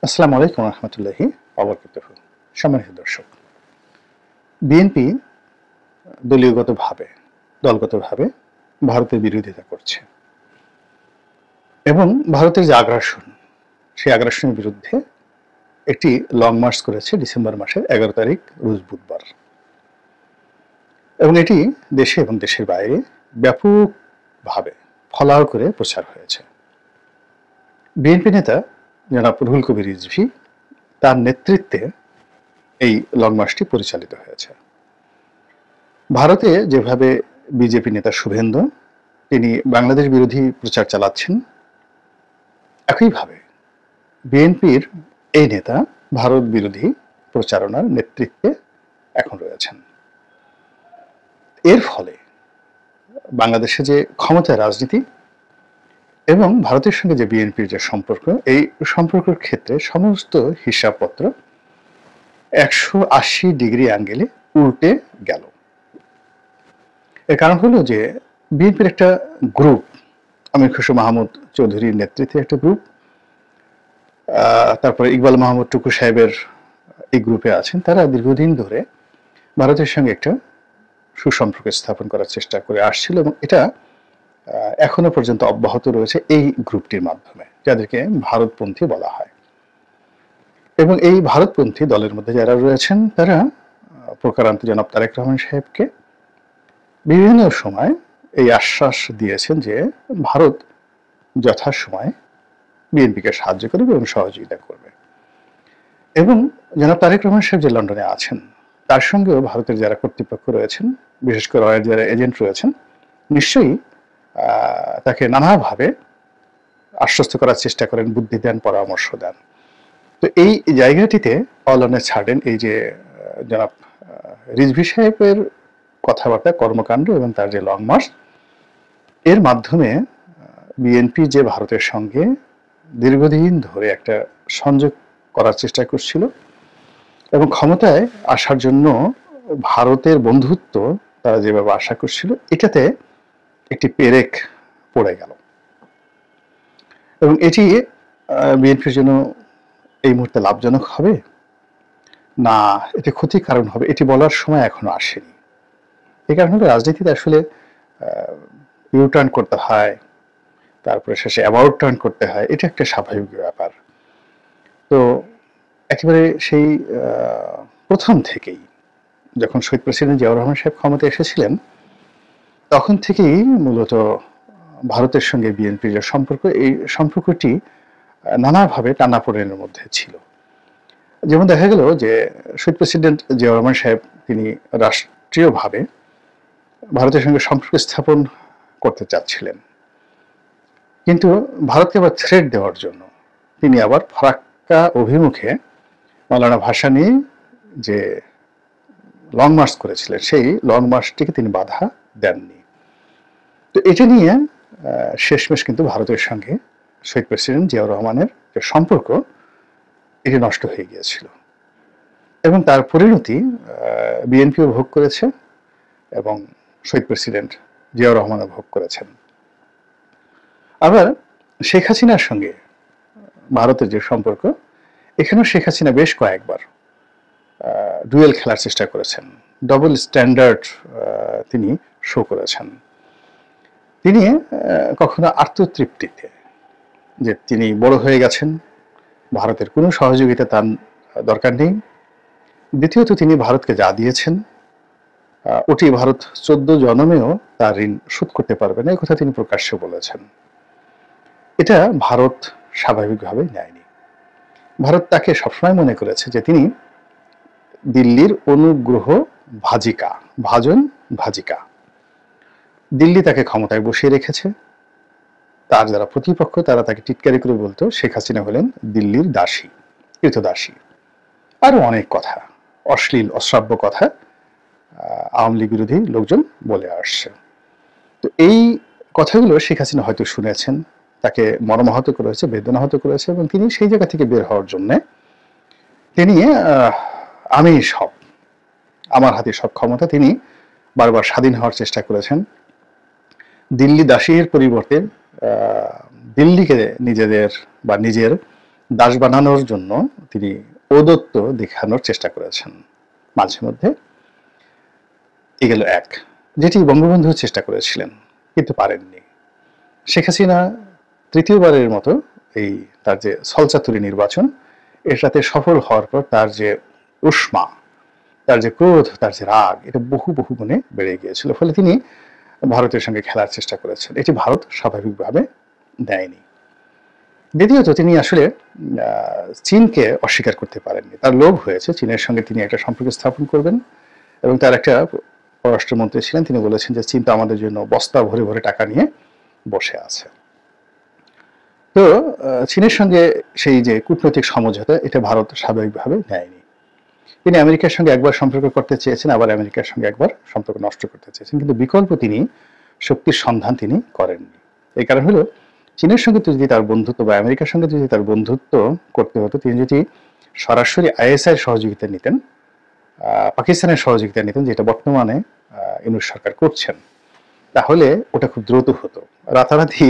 আসসালামু আলাইকুম রহমতুল্লাহি ওয়া সম্মানিত দর্শক, বিএনপি দলগতভাবে ভারতের বিরোধিতা করছে এবং ভারতের যে আগ্রাসন, সেই আগ্রাসনের বিরুদ্ধে একটি লং মার্চ করেছে ডিসেম্বর মাসের 11 তারিখ রোজ বুধবার। এবং এটি দেশে এবং দেশের বাইরে ব্যাপকভাবে ফলাও করে প্রচার হয়েছে। বিএনপি নেতা জনাব রুহুল কবির রিজভী, তার নেতৃত্বে এই লং মার্চটি পরিচালিত হয়েছে। ভারতে যেভাবে বিজেপি নেতা শুভেন্দু তিনি বাংলাদেশ বিরোধী প্রচার চালাচ্ছেন, একইভাবে বিএনপির এই নেতা ভারত বিরোধী প্রচারণার নেতৃত্বে এখন রয়েছেন। এর ফলে বাংলাদেশে যে ক্ষমতার রাজনীতি এবং ভারতের সঙ্গে যে বিএনপির যে সম্পর্ক, এই সম্পর্কের ক্ষেত্রে সমস্ত হিসাবপত্র 180 ডিগ্রি অ্যাঙ্গেলে উল্টে গেল। এর কারণ হলো যে বিএনপির একটা গ্রুপ, আমির খসরু মাহমুদ চৌধুরীর নেতৃত্বে একটা গ্রুপ, তারপরে ইকবাল মাহমুদ টুকু সাহেবের এই গ্রুপে আছেন। তারা দীর্ঘদিন ধরে ভারতের সঙ্গে একটা সুসম্পর্ক স্থাপন করার চেষ্টা করে আসছিল এবং এটা এখনো পর্যন্ত অব্যাহত রয়েছে এই গ্রুপটির মাধ্যমে, যাদেরকে ভারতপন্থী বলা হয়। এবং এই ভারতপন্থী দলের মধ্যে যারা রয়েছেন, তারা প্রকারান্ত জনাব তারেক রহমান সাহেবকে বিভিন্ন সময় এই আশ্বাস দিয়েছেন যে ভারত যথাসময়ে বিএনপিকে সাহায্য করবে এবং সহযোগিতা করবে। এবং জনাব তারেক রহমান সাহেব যে লন্ডনে আছেন, তার সঙ্গেও ভারতের যারা কর্তৃপক্ষ রয়েছেন, বিশেষ করে রয়ের যারা এজেন্ট রয়েছেন, নিশ্চয়ই তাকে নানাভাবে আশ্বস্ত করার চেষ্টা করেন, বুদ্ধি দেন, পরামর্শ দেন। তো এই জায়গাটিতে অলনে ছাড়েন এই যে জনাব রিজভী সাহেবের কথাবার্তা, কর্মকাণ্ড এবং তার যে লং মার্চ, এর মাধ্যমে বিএনপি যে ভারতের সঙ্গে দীর্ঘদিন ধরে একটা সংযোগ করার চেষ্টা করছিল এবং ক্ষমতায় আসার জন্য ভারতের বন্ধুত্ব তারা যেভাবে আশা করছিল, এটাতে একটি পেরেক পড়ে গেল। এবং এটি বিএনপির জন্য এই মুহূর্তে লাভজনক হবে না এটি ক্ষতির কারণ হবে, এটি বলার সময় এখনো আসেনি। এই কারণে রাজনীতিতে আসলে ইউটার্ন করতে হয়, তারপরে শেষে অ্যাবাউট টার্ন করতে হয়, এটা একটা স্বাভাবিক ব্যাপার। তো একেবারে সেই প্রথম থেকেই যখন শহীদ প্রেসিডেন্ট জিয়াউর রহমান সাহেব ক্ষমতায় এসেছিলেন, তখন থেকেই মূলত ভারতের সঙ্গে বিএনপির যে সম্পর্ক, এই সম্পর্কটি নানাভাবে টানাপোড়েনের মধ্যে ছিল। যেমন দেখা গেল যে শহীদ প্রেসিডেন্ট জিয়াউর রহমান সাহেব তিনি রাষ্ট্রীয়ভাবে ভারতের সঙ্গে সম্পর্ক স্থাপন করতে চাচ্ছিলেন, কিন্তু ভারতকে আবার থ্রেট দেওয়ার জন্য তিনি আবার ফারাক্কা অভিমুখে মৌলানা ভাসানী যে লং মার্চ করেছিলেন, সেই লং মার্চটিকে তিনি বাধা দেননি। তো এটা নিয়ে শেষমেশ কিন্তু ভারতের সঙ্গে শহীদ প্রেসিডেন্ট জিয়াউর রহমানের যে সম্পর্ক, এটি নষ্ট হয়ে গিয়েছিল এবং তার পরিণতি বিএনপিও ভোগ করেছে এবং শহীদ প্রেসিডেন্ট জিয়াউর রহমানও ভোগ করেছেন। আবার শেখ হাসিনার সঙ্গে ভারতের যে সম্পর্ক, এখানেও শেখ হাসিনা বেশ কয়েকবার ডুয়েল খেলার চেষ্টা করেছেন, ডবল স্ট্যান্ডার্ড তিনি শো করেছেন। তিনি কখনো আত্মতৃপ্তিতে যে তিনি বড় হয়ে গেছেন, ভারতের কোনো সহযোগিতা তার দরকার নেই, দ্বিতীয়ত তিনি ভারতকে যা দিয়েছেন ওটি ভারত 14 জন্মেও তার ঋণ শোধ করতে পারবে না, এই কথা তিনি প্রকাশ্যে বলেছেন। এটা ভারত স্বাভাবিকভাবে নেয়নি। ভারত তাকে সবসময় মনে করেছে যে তিনি দিল্লির অনুগ্রহ ভাজিকা। দিল্লি তাকে ক্ষমতায় বসিয়ে রেখেছে। তার যারা প্রতিপক্ষ, তারা তাকে টিটকারি করে বলতো শেখ হাসিনা হলেন দিল্লির দাসী, কৃতদাসী, আরো অনেক কথা, অশ্লীল অশ্রাব্য কথা আওয়ামী লীগ বিরোধী লোকজন বলে আসছে। তো এই কথাগুলো শেখ হাসিনা হয়তো শুনেছেন, তাকে মর্মাহত করেছে, বেদনাহত করেছে এবং তিনি সেই জায়গা থেকে বের হওয়ার জন্য তিনি আমার হাতে সব ক্ষমতা, তিনি বারবার স্বাধীন হওয়ার চেষ্টা করেছেন। দিল্লি দাসীর পরিবর্তে দিল্লিকে নিজের দাস বানানোর জন্য তিনি ঔদত্ত দেখানোর চেষ্টা করেছেন মাঝে মধ্যে। এগুলো এক, যেটি বঙ্গবন্ধু চেষ্টা করেছিলেন কিন্তু পারেননি। শেখ হাসিনা তৃতীয়বারের মতো এই তার যে ছলচাতুরি নির্বাচন, এটাতে সফল হওয়ার পর তার যে উষ্মা, তার যে ক্রোধ, তার যে রাগ, এটা বহু বহু গুণে বেড়ে গিয়েছিল। ফলে তিনি ভারতের সঙ্গে খেলার চেষ্টা করেছেন, এটি ভারত স্বাভাবিকভাবে দেয়নি। দ্বিতীয়ত, তিনি আসলে চীনকে অস্বীকার করতে পারেননি। তার লোভ হয়েছে চীনের সঙ্গে তিনি একটা সম্পর্ক স্থাপন করবেন, এবং তার একটা পররাষ্ট্রমন্ত্রী ছিলেন, তিনি বলেছেন যে চীন তো আমাদের জন্য বস্তা ভরে ভরে টাকা নিয়ে বসে আছে। তো চীনের সঙ্গে সেই যে কূটনৈতিক সমঝোতা, এটা ভারত স্বাভাবিকভাবে নেয়নি। তিনি আমেরিকার সঙ্গে একবার সম্পর্ক করতে চেয়েছেন, আবার আমেরিকার সঙ্গে একবার সম্পর্ক নষ্ট করতে চেয়েছেন, কিন্তু বিকল্প তিনি শক্তির সন্ধান তিনি করেননি। এই কারণ হলো, চীনের সঙ্গে যদি তার বন্ধুত্ব বা আমেরিকার সঙ্গে যদি তার বন্ধুত্ব করতে হতো, তিনি যদি সরাসরি আইএসআই সহযোগিতা নিতেন, পাকিস্তানের সহযোগিতা নিতেন, যেটা বর্তমানে ইউনূস সরকার করছেন, তাহলে ওটা খুব দ্রুত হতো। রাতারাতি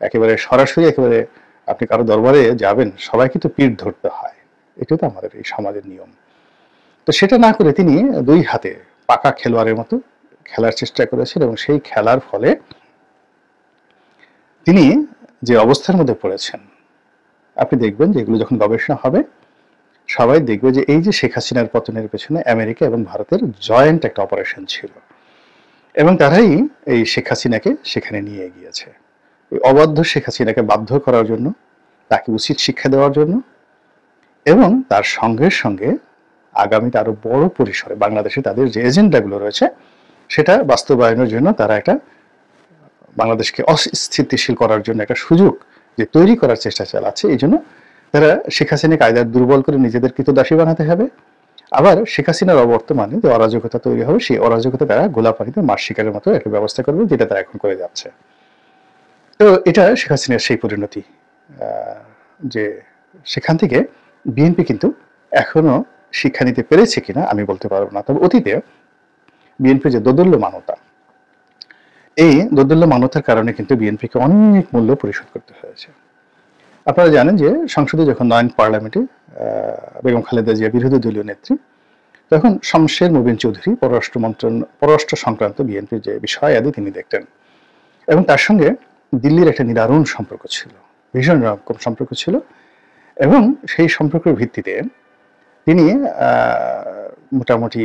একেবারে সরাসরি একেবারে আপনি কারো দরবারে যাবেন, সবাইকে তো পিঠ ধরতে হয়, এটা তো আমাদের এই সমাজের নিয়ম। তো সেটা না করে তিনি দুই হাতে পাকা খেলোয়াড়ের মতো খেলার চেষ্টা করেছেন, এবং সেই খেলার ফলে তিনি যে অবস্থার মধ্যে পড়েছেন, আপনি দেখবেন যে এগুলো যখন গবেষণা হবে, সবাই দেখবে যে এই যে শেখ হাসিনার পতনের পেছনে আমেরিকা এবং ভারতের জয়েন্ট একটা অপারেশন ছিল, এবং তারাই এই শেখ হাসিনাকে সেখানে নিয়ে গিয়েছে। ওই অবাধ্য শেখ হাসিনাকে বাধ্য করার জন্য, তাকে উচিত শিক্ষা দেওয়ার জন্য, এবং তার সঙ্গে সঙ্গে আগামীতে আরো বড় পরিসরে বাংলাদেশে তাদের যে এজেন্ডাগুলো রয়েছে সেটা বাস্তবায়নের জন্য তারা একটা বাংলাদেশকে অস্থিতিশীল করার জন্য একটা সুযোগ যে তৈরি করার চেষ্টা চালাচ্ছে। এই জন্য তারা শেখ হাসিনাকে কায়দার দুর্বল করে নিজেদের কৃতদাসী বানাতে হবে, আবার শেখ হাসিনার অবর্তমানে যে অরাজকতা তৈরি হবে, সেই অরাজকতা তারা গোলা পানিতে মাছ শিকারের মতো একটা ব্যবস্থা করবে, যেটা তারা এখন করে যাচ্ছে। তো এটা শেখ হাসিনার সেই পরিণতি, যে সেখান থেকে বিএনপি কিন্তু এখনো শিক্ষা নিতে পেরেছে কিনা আমি বলতে পারবো না। তবে অতীতে বিএনপি যে দোদুল্যমানতা, এই দোদুল্যমানতার কারণে কিন্তু বিএনপিকে অনেক মূল্য পরিশোধ করতে হয়েছে। আপনারা জানেন যে সংসদে যখন নয়ন পার্লামেন্টে বেগম খালেদা জিয়া বিরোধী দলীয় নেত্রী, তখন শমশের মুবিন চৌধুরী পররাষ্ট্র সংক্রান্ত বিএনপির যে বিষয় আদি তিনি দেখতেন, এবং তার সঙ্গে দিল্লির একটা নিদারুণ সম্পর্ক ছিল, ভীষণ রকম সম্পর্ক ছিল, এবং সেই সম্পর্কের ভিত্তিতে তিনি মোটামুটি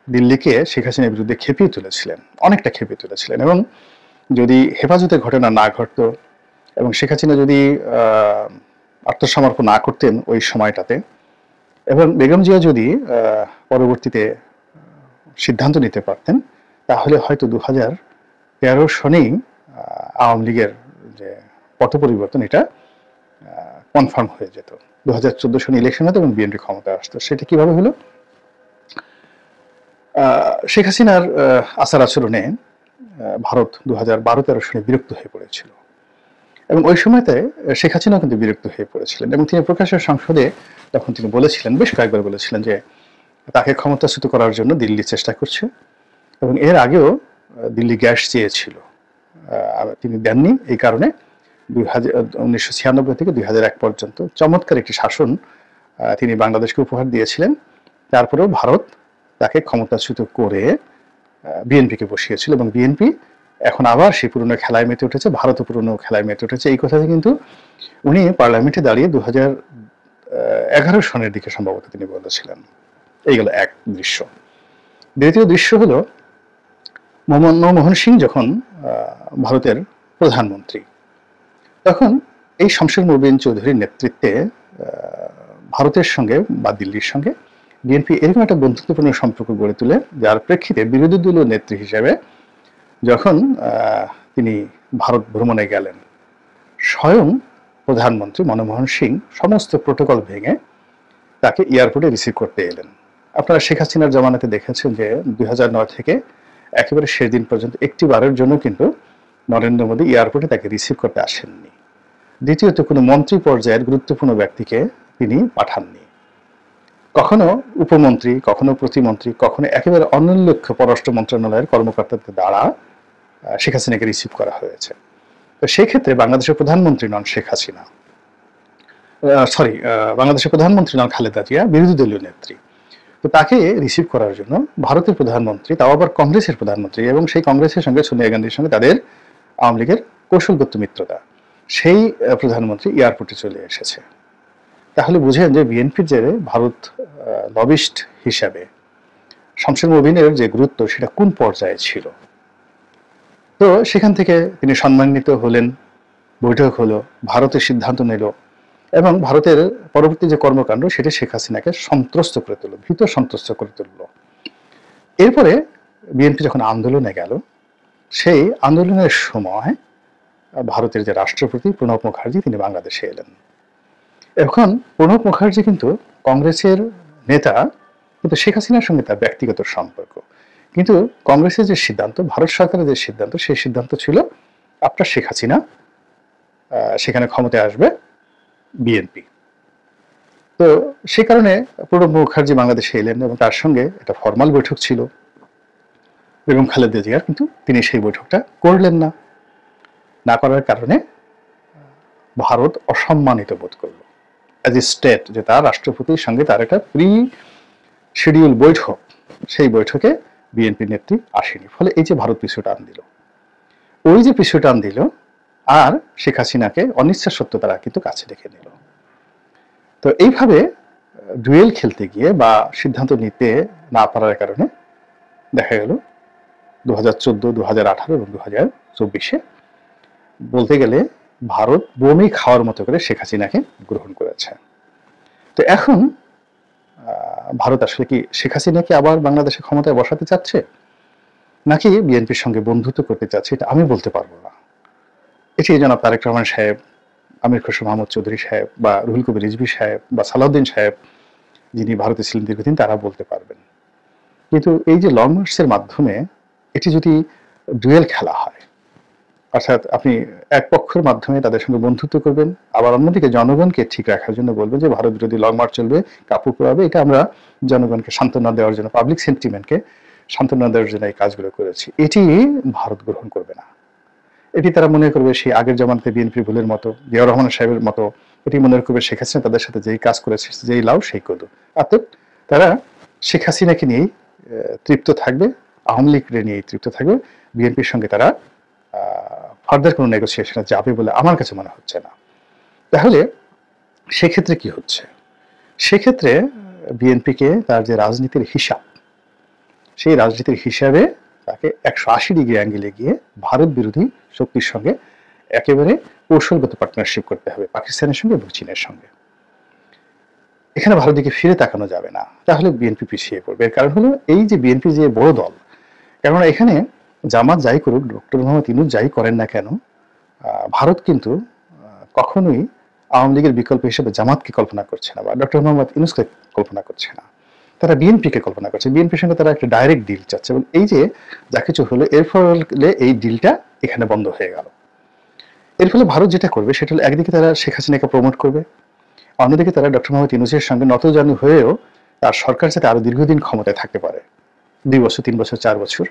দিল্লিকে শেখ হাসিনার বিরুদ্ধে খেপিয়ে তুলেছিলেন, অনেকটা খেপিয়ে তুলেছিলেন। এবং যদি হেফাজতের ঘটনা না ঘটতো এবং শেখ হাসিনা যদি আত্মসমর্পণ না করতেন ওই সময়টাতে, এবং বেগম জিয়া যদি পরবর্তীতে সিদ্ধান্ত নিতে পারতেন, তাহলে হয়তো 2013 সনেই আওয়ামী লীগের যে পট পরিবর্তন, এটা কনফার্ম হয়ে যেত। 2014 সনে ইলেকশন হতো এবং বিএনপি ক্ষমতায় আসতো। সেটা কিভাবে হলো? শেখ হাসিনার আচার আচরণে ভারত 2012-13 সনে বিরক্ত হয়ে পড়েছিল, এবং ওই সময়তে শেখ হাসিনা কিন্তু বিরক্ত হয়ে পড়েছিলেন, এবং তিনি প্রকাশ্যে সংসদে তখন তিনি বলেছিলেন, বেশ কয়েকবার বলেছিলেন, যে তাকে ক্ষমতাচ্যুত করার জন্য দিল্লি চেষ্টা করছে, এবং এর আগেও দিল্লি গ্যাস চেয়েছিল, তিনি দেননি। এই কারণে 1996 থেকে 2001 পর্যন্ত চমৎকার একটি শাসন তিনি বাংলাদেশকে উপহার দিয়েছিলেন। তারপরেও ভারত তাকে ক্ষমতাচ্যুত করে বিএনপিকে বসিয়েছিল, এবং বিএনপি এখন আবার সেই পুরনো খেলায় মেতে উঠেছে, ভারতও পুরনো খেলায় মেতে উঠেছে। এই কথাটি কিন্তু উনি পার্লামেন্টে দাঁড়িয়ে 2011 সনের দিকে সম্ভবত তিনি বলেছিলেন। এইগুলো এক দৃশ্য। দ্বিতীয় দৃশ্য হলো মনমোহন সিং যখন ভারতের প্রধানমন্ত্রী, তখন এই শমশের মুবিন চৌধুরীর নেতৃত্বে ভারতের সঙ্গে বা দিল্লির সঙ্গে বিএনপি এরকম একটা বন্ধুত্বপূর্ণ সম্পর্ক গড়ে তোলে, যার প্রেক্ষিতে বিরোধী দলীয় নেত্রী হিসেবে যখন তিনি ভারত ভ্রমণে গেলেন, স্বয়ং প্রধানমন্ত্রী মনমোহন সিং সমস্ত প্রোটোকল ভেঙে তাকে এয়ারপোর্টে রিসিভ করতে এলেন। আপনারা শেখ হাসিনার জমানাতে দেখেছেন যে 2009 থেকে একেবারে শেষ দিন পর্যন্ত একটি বারের জন্য কিন্তু নরেন্দ্র মোদী এয়ারপোর্টে তাকে রিসিভ করতে আসেননি। দ্বিতীয়ত, কোনো মন্ত্রী পর্যায়ের গুরুত্বপূর্ণ ব্যক্তিকে তিনি পাঠাননি। কখনো উপমন্ত্রী, কখনো প্রতিমন্ত্রী, কখনো একেবারে অনুল্লেখ্য পররাষ্ট্র মন্ত্রণালয়ের কর্মকর্তাদের দ্বারা শেখ হাসিনাকে রিসিভ করা হয়েছে। তো সেই ক্ষেত্রে বাংলাদেশের প্রধানমন্ত্রী নন শেখ হাসিনা, সরি, বাংলাদেশের প্রধানমন্ত্রী নন খালেদা জিয়া, বিরোধী দলীয় নেত্রী। তো তাকে রিসিভ করার জন্য ভারতের প্রধানমন্ত্রী, তাও আবার কংগ্রেসের প্রধানমন্ত্রী, এবং সেই কংগ্রেসের সঙ্গে সোনিয়া গান্ধীর সঙ্গে তাদের আওয়ামী লীগের কৌশলগত মিত্রতা, সেই প্রধানমন্ত্রী এয়ারপোর্টে চলে এসেছে। তাহলে বুঝেন যে বিএনপির যে ভারত লবিস্ট হিসাবে শামসুল মুবিনের যে গুরুত্ব সেটা কোন পর্যায়ে ছিল। তো সেখান থেকে তিনি সম্মানিত হলেন, বৈঠক হলো, ভারতের সিদ্ধান্ত নিল, এবং ভারতের পরবর্তী যে কর্মকাণ্ড সেটা শেখ হাসিনাকে সন্ত্রস্ত করে তুলল, ভীত সন্ত্রস্ত করে তুলল। এরপরে বিএনপি যখন আন্দোলনে গেল, সেই আন্দোলনের সময় ভারতের যে রাষ্ট্রপতি প্রণব মুখার্জি তিনি বাংলাদেশে এলেন। এখন প্রণব মুখার্জি কিন্তু কংগ্রেসের নেতা, কিন্তু শেখ হাসিনার সঙ্গে তার ব্যক্তিগত সম্পর্ক। কিন্তু কংগ্রেসের যে সিদ্ধান্ত, ভারত সরকারের যে সিদ্ধান্ত, সেই সিদ্ধান্ত ছিল আপনার শেখ হাসিনা সেখানে ক্ষমতায় আসবে বিএনপি। তো সে কারণে প্রণব মুখার্জি বাংলাদেশে এলেন এবং তার সঙ্গে একটা ফরমাল বৈঠক ছিল বেগম খালেদা জিয়ার, কিন্তু তিনি সেই বৈঠকটা করলেন না। না করার কারণে ভারত অসম্মানিত বোধ করলো অ্যাজ এ স্টেট, যে তার রাষ্ট্রপতির সঙ্গে তার একটা প্রি শিডিউল বৈঠক, সেই বৈঠকে বিএনপি নেত্রী আসেনি। ফলে এই যে ভারত পিছু টান দিল, ওই যে পিছু টান দিল, আর শেখ হাসিনাকে অনিচ্ছা সত্ত্বেও তারা কিন্তু কাছে ডেকে নিল। তো এইভাবে ডুয়েল খেলতে গিয়ে বা সিদ্ধান্ত নিতে না পারার কারণে দেখা গেল 2014, 2018 এবং 2024-এ বলতে গেলে ভারত বমি খাওয়ার মতো করে শেখ হাসিনাকে গ্রহণ করেছে। তো এখন ভারত আসলে কি শেখ হাসিনাকে আবার বাংলাদেশে ক্ষমতায় বসাতে চাচ্ছে, নাকি বিএনপির সঙ্গে বন্ধুত্ব করতে চাচ্ছে, এটা আমি বলতে পারবো না। এটি জনাব তারেক রহমান সাহেব, আমির খসরু মাহমুদ চৌধুরী সাহেব, বা রুহুল কবির রিজভী সাহেব, বা সালাউদ্দিন সাহেব, যিনি ভারতে ছিলেন দীর্ঘদিন, তারা বলতে পারবেন। কিন্তু এই যে লং মার্চের মাধ্যমে এটি যদি ডুয়েল খেলা হয়, অর্থাৎ আপনি এক পক্ষের মাধ্যমে তাদের সঙ্গে বন্ধুত্ব করবেন, আবার অন্যদিকে জনগণকে ঠিক রাখার জন্য বলবেন যে ভারত বিরোধী লং মার্চ চলবে, কাপড় পোড়াবে, এটা আমরা জনগণকে সান্ত্বনা দেওয়ার জন্য, পাবলিক সেন্টিমেন্টকে সান্ত্বনা দেওয়ার জন্য এই কাজগুলো করেছি, এটি ভারত গ্রহণ করবে না। এটি তারা মনে করবে সেই আগের জামানাতে বিএনপি ভুলের মতো, জিয়াউর রহমান সাহেবের মতো, এটি মনে করবে শেখ হাসিনা তাদের সাথে যেই কাজ করেছে, যেই লাউ সেই কদু। অর্থাৎ তারা শেখ হাসিনাকে নিয়েই তৃপ্ত থাকবে, আওয়ামী লীগকে নিয়েই তৃপ্ত থাকবে, বিএনপির সঙ্গে তারা ফার্দার কোনো নেগোসিয়েশনে যাবে বলে আমার কাছে মনে হচ্ছে না। তাহলে সেক্ষেত্রে কি হচ্ছে? সেক্ষেত্রে বিএনপিকে তার যে রাজনীতির হিসাব, সেই রাজনীতির হিসাবে তাকে 180 ডিগ্রি অ্যাঙ্গেলে গিয়ে ভারত বিরোধী শক্তির সঙ্গে একেবারে কৌশলগত পার্টনারশিপ করতে হবে, পাকিস্তানের সঙ্গে এবং চীনের সঙ্গে। এখানে ভারত দিকে ফিরে তাকানো যাবে না, তাহলে বিএনপি পিছিয়ে পড়বে। এর কারণ হলো এই যে বিএনপি যে বড় দল, কেননা এখানে জামাত যাই করুক, ডক্টর মোহাম্মদ ইউনূস যাই করেন না কেন, ভারত কিন্তু কখনোই আওয়ামী লীগের বিকল্প হিসেবে জামাতকে কল্পনা করছে না, বা ডক্টর মোহাম্মদ ইউনূসকে কল্পনা করছে না, তারা বিএনপিকে কল্পনা করছে। বিএনপির সঙ্গে তারা একটা ডাইরেক্ট ডিল চাচ্ছে, এবং এই যে যা কিছু হলো, এর ফলে এই ডিলটা এখানে বন্ধ হয়ে গেল। এর ফলে ভারত যেটা করবে সেটা হলো, একদিকে তারা শেখ হাসিনাকে প্রমোট করবে, অন্যদিকে তারা ডক্টর মোহাম্মদ ইউনূসের সঙ্গে নতজানু হয়েও তার সরকার যাতে আরো দীর্ঘদিন ক্ষমতায় থাকতে পারে, 2 বছর, 3 বছর, 4 বছর,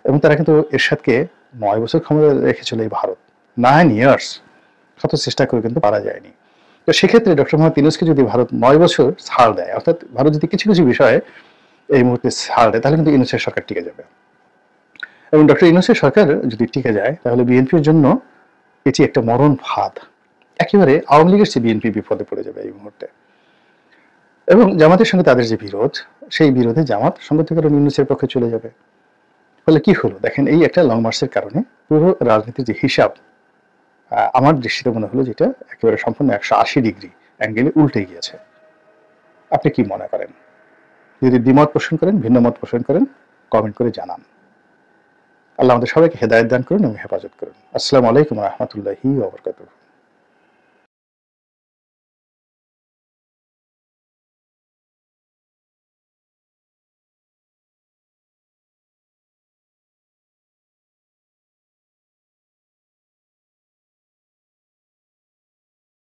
এবং তারা কিন্তু এরশাদকে 9 বছর ক্ষমতায় রেখেছিল এই ভারত, 9 ইয়ার্স, শত চেষ্টা করে কিন্তু পারা যায়নি। তো সেক্ষেত্রে ডক্টর মোহাম্মদ ইউনূসকে যদি ভারত 9 বছর ছাড় দেয়, অর্থাৎ ভারত যদি কিছু কিছু বিষয়ে এই মুহূর্তে ছাড় দেয়, তাহলে কিন্তু ইউনূসের সরকার টিকে যাবে। এবং ডক্টর ইউনূসের সরকার যদি টিকে যায়, তাহলে বিএনপির জন্য এটি একটা মরণ ফাঁদ, একেবারে আওয়ামী লীগের চেয়ে বিএনপি বিপদে পড়ে যাবে এই মুহূর্তে। এবং জামাতের সঙ্গে তাদের যে বিরোধ, সেই বিরোধে জামাত সঙ্গে থেকে ইউনূসের পক্ষে চলে যাবে। ফলে কি হলো দেখেন, এই একটা লং মার্চের কারণে পুরো রাজনীতির যে হিসাব, আমার দৃষ্টিতে মনে হলো যেটা একেবারে সম্পূর্ণ 180 ডিগ্রি অ্যাঙ্গেলে উল্টে গিয়েছে। আপনি কি মনে করেন? যদি দ্বিমত পোষণ করেন, ভিন্ন মত পোষণ করেন, কমেন্ট করে জানান। আল্লাহ আমাদের সবাইকে হেদায়েত দান করুন এবং হেফাজত করুন। আসসালামু আলাইকুম ওয়া রাহমাতুল্লাহি ওয়া বারাকাতুহু।